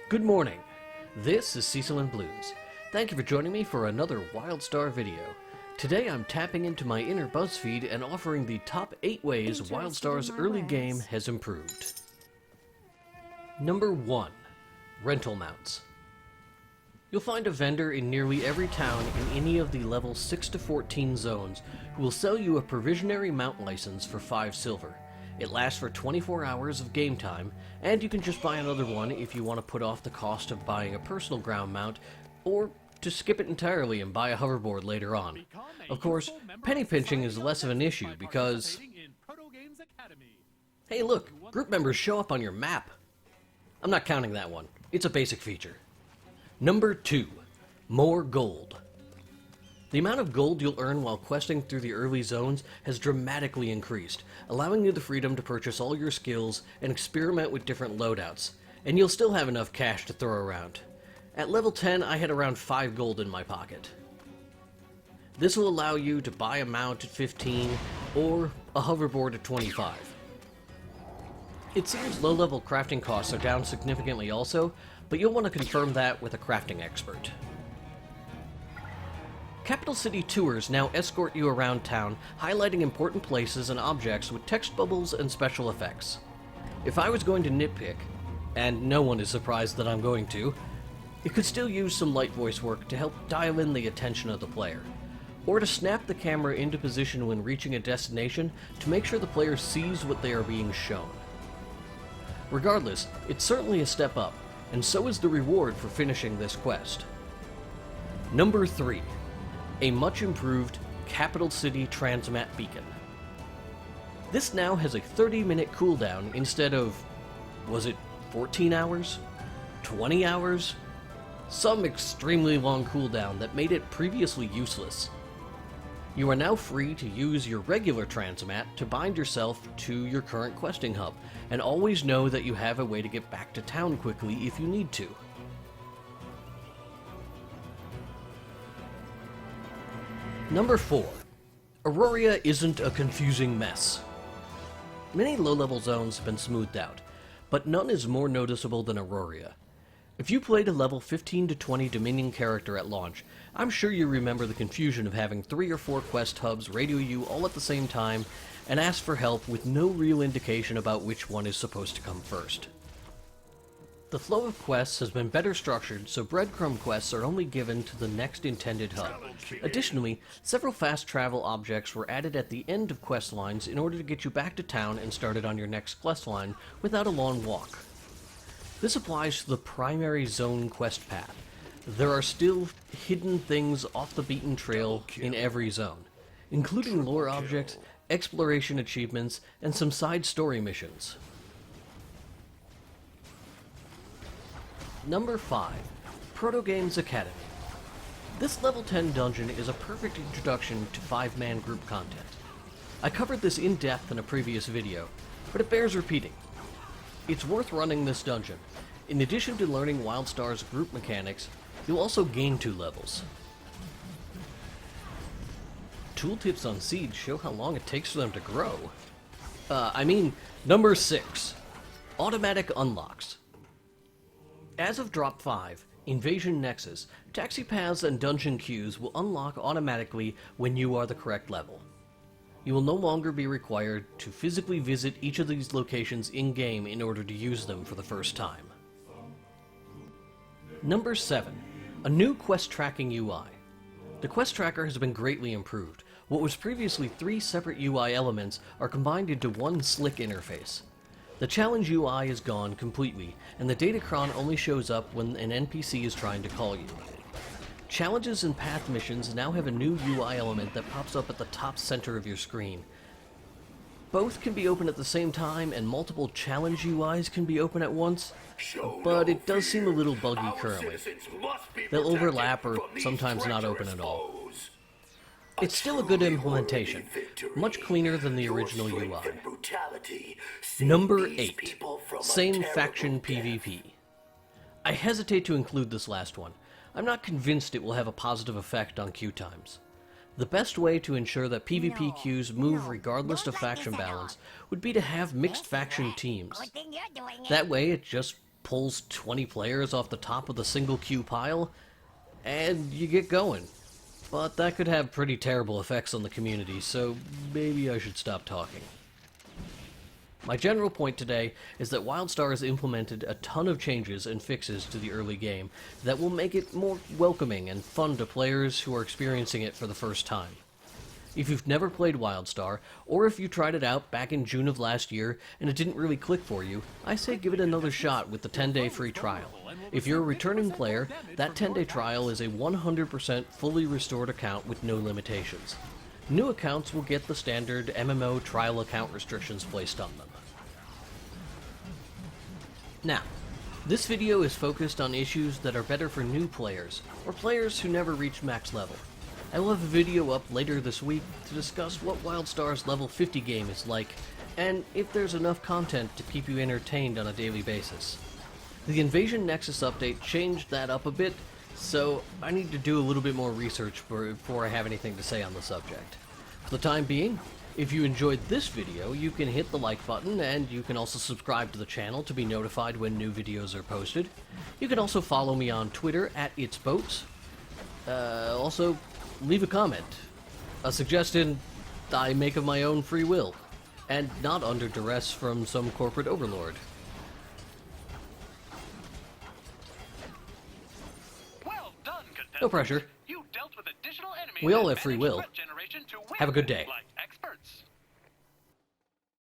Good morning. This is Cecil and Blues. Thank you for joining me for another Wildstar video. Today I'm tapping into my inner BuzzFeed and offering the top 8 ways Wildstar's early game has improved. Number 1. Rental mounts. You'll find a vendor in nearly every town in any of the level 6 to 14 zones who will sell you a provisionary mount license for 5 silver. It lasts for 24 hours of game time, and you can just buy another one if you want to put off the cost of buying a personal ground mount, or to skip it entirely and buy a hoverboard later on. Of course, penny pinching is less of an issue because... Hey look, group members show up on your map. I'm not counting that one. It's a basic feature. Number 2. More gold. The amount of gold you'll earn while questing through the early zones has dramatically increased, allowing you the freedom to purchase all your skills and experiment with different loadouts, and you'll still have enough cash to throw around. At level 10, I had around 5 gold in my pocket. This will allow you to buy a mount at 15 or a hoverboard at 25. It seems low-level crafting costs are down significantly also, but you'll want to confirm that with a crafting expert. Capital City tours now escort you around town, highlighting important places and objects with text bubbles and special effects. If I was going to nitpick, and no one is surprised that I'm going to, it could still use some light voice work to help dial in the attention of the player, or to snap the camera into position when reaching a destination to make sure the player sees what they are being shown. Regardless, it's certainly a step up, and so is the reward for finishing this quest. Number 3. A much improved Capital City Transmat Beacon. This now has a 30-minute cooldown instead of, was it 14 hours? 20 hours? Some extremely long cooldown that made it previously useless. You are now free to use your regular Transmat to bind yourself to your current questing hub, and always know that you have a way to get back to town quickly if you need to. Number 4. Aurora isn't a confusing mess. Many low-level zones have been smoothed out, but none is more noticeable than Aurora. If you played a level 15 to 20 Dominion character at launch, I'm sure you remember the confusion of having 3 or 4 quest hubs radio you all at the same time and ask for help with no real indication about which one is supposed to come first. The flow of quests has been better structured, so breadcrumb quests are only given to the next intended hub. Additionally, several fast travel objects were added at the end of quest lines in order to get you back to town and started on your next quest line without a long walk. This applies to the primary zone quest path. There are still hidden things off the beaten trail in every zone, including lore objects, exploration achievements, and some side story missions. Number 5. Protogames Academy. This level 10 dungeon is a perfect introduction to 5-man group content. I covered this in depth in a previous video, but it bears repeating. It's worth running this dungeon. In addition to learning Wildstar's group mechanics, you'll also gain 2 levels. Tooltips on seeds show how long it takes for them to grow. Number 6. Automatic unlocks. As of Drop 5, Invasion Nexus, taxi paths and dungeon queues will unlock automatically when you are the correct level. You will no longer be required to physically visit each of these locations in-game in order to use them for the first time. Number 7. A new quest tracking UI. The quest tracker has been greatly improved. What was previously 3 separate UI elements are combined into one slick interface. The challenge UI is gone completely, and the datacron only shows up when an NPC is trying to call you. Challenges and path missions now have a new UI element that pops up at the top center of your screen. Both can be open at the same time, and multiple challenge UIs can be open at once, but it does seem a little buggy currently. They'll overlap or sometimes not open at all. It's still a good implementation, much cleaner than the original UI. Number 8. Same faction PvP. I hesitate to include this last one. I'm not convinced it will have a positive effect on queue times. The best way to ensure that PvP queues move regardless of faction balance would be to have mixed faction teams. That way it just pulls 20 players off the top of the single queue pile, and you get going. But that could have pretty terrible effects on the community, so maybe I should stop talking. My general point today is that Wildstar has implemented a ton of changes and fixes to the early game that will make it more welcoming and fun to players who are experiencing it for the first time. If you've never played Wildstar, or if you tried it out back in June of last year and it didn't really click for you, I say give it another shot with the 10-day free trial. If you're a returning player, that 10-day trial is a 100% fully restored account with no limitations. New accounts will get the standard MMO trial account restrictions placed on them. Now, this video is focused on issues that are better for new players, or players who never reach max level. I will have a video up later this week to discuss what Wildstar's level 50 game is like, and if there's enough content to keep you entertained on a daily basis. The Invasion Nexus update changed that up a bit, so I need to do a little bit more research before I have anything to say on the subject. For the time being, if you enjoyed this video, you can hit the like button, and you can also subscribe to the channel to be notified when new videos are posted. You can also follow me on Twitter at itsboats. Also, leave a comment. A suggestion I make of my own free will, and not under duress from some corporate overlord. Well done, No pressure. You dealt with additional enemies. We all have free will. Have a good day.